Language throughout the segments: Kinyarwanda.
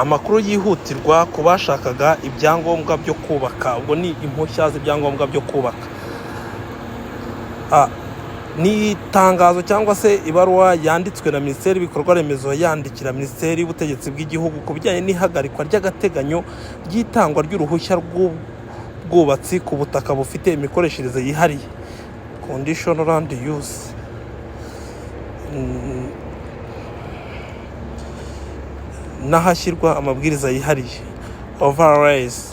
amakuru yihutirwa ku bashakaga ibyangombwa byo kubaka. Ubwo ni impushya z'ibyangombwa byo kubaka. Ni itangazo cyangwa se ibaruwa yanditswe na Minisiteri y'Ibikorwa Remezo yandikira Minisiteri y'Ubutegetsi bw'Igihugu ku bijyanye n'ihagarikwa ry'agateganyo ry'itangwa ry'uruhushya rw'ubwubatsi ku butaka bufite imikoreshereze yihariye, conditional land use. N'ahashyirwa amabwiriza yihariye, overlays.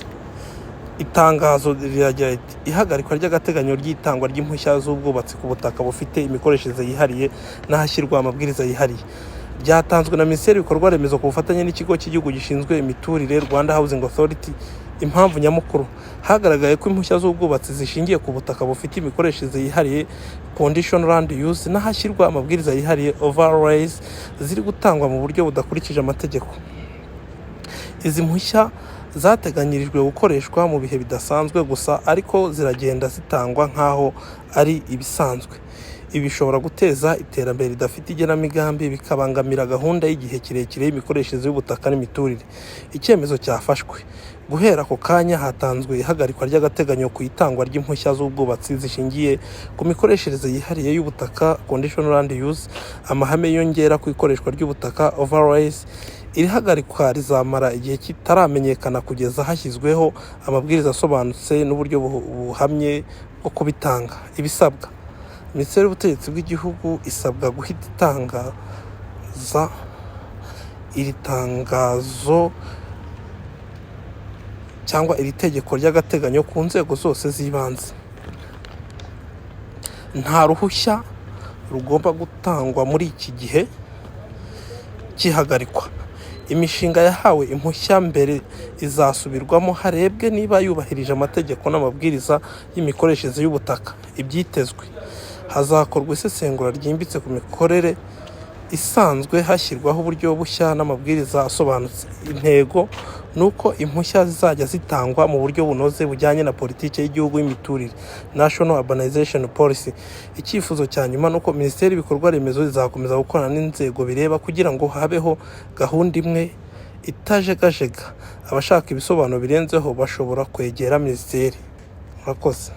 Itangazo riragira riti ihagarikwa ry'agateganyo ry'itangwa ry'impushya z'ubwubatsi ku butaka bufite imikoreshereze yihariye n'ahashyirwa amabwiriza yihariye byatanzwe na Minisiteri y'Ibikorwa Remezo ku bufatanye n'Ikigo cy'Igihugu gishinzwe imiturire Rwanda Housing Authority. Impamvu nyamukuru: hagaragaye ko impushya z'ubwubatsi zishingiye ku butaka bufite imikoreshereze yihariye, conditional land use, n'ahashyirwa amabwiriza yihariye, overlays, ziri gutangwa mu buryo budakurikije amategeko. Izi mpushya zateganyirijwe gukoreshwa mu bihe bidasanzwe gusa, ariko ziragenda zitangwa nk'aho ari ibisanzwe. Ibi bishobora guteza iterambere ridafite igenamigambi, bikabangamira gahunda y'igihe kirekire y'imikoreshereze y'ubutaka n'imiturire. Icyemezo cyafashwe: guhera ako kanya hatanzwe ihagarikwa ry'agateganyo ku itangwa ry'impushya z'ubwubatsi zishingiye ku mikoreshereze yihariye y'ubutaka, conditional land use, amahame yongera ku ikoreshwa ry'ubutaka, overlays. Iri hagarikwa rizamara igihe kitaramenyekana kugeza hashyizweho amabwiriza asobanutse n'uburyo buhamye bwo kubitanga. Ibisabwa: Minisiteri y'Ubutegetsi bw'Igihugu isabwa guhita itangaza iri tangazo cyangwa iri tegeko ry'agateganyo ku nzego zose z'ibanze. Nta ruhushya rugomba gutangwa muri iki gihe cy'ihagarikwa. Imishinga yahawe impushya mbere izasubirwamo harebwe niba yubahirije amategeko n'amabwiriza y'imikoreshereze y'ubutaka. Ibyitezwe: hazakorwa isesengura ryimbitse ku mikorere isanzwe hashyirwaho uburyo bushya n'amabwiriza asobanutse. Intego ni uko impushya zizajya zitangwa mu buryo bunoze bujyanye na politiki y'igihugu y'imiturire, National Urbanization Policy. Icyifuzo cya nyuma ni uko Minisiteri y'Ibikorwa Remezo izakomeza gukorana n'inzego bireba kugira ngo habeho gahunda imwe itajegajega. Abashaka ibisobanuro birenzeho bashobora kwegera Minisiteri. Murakoze.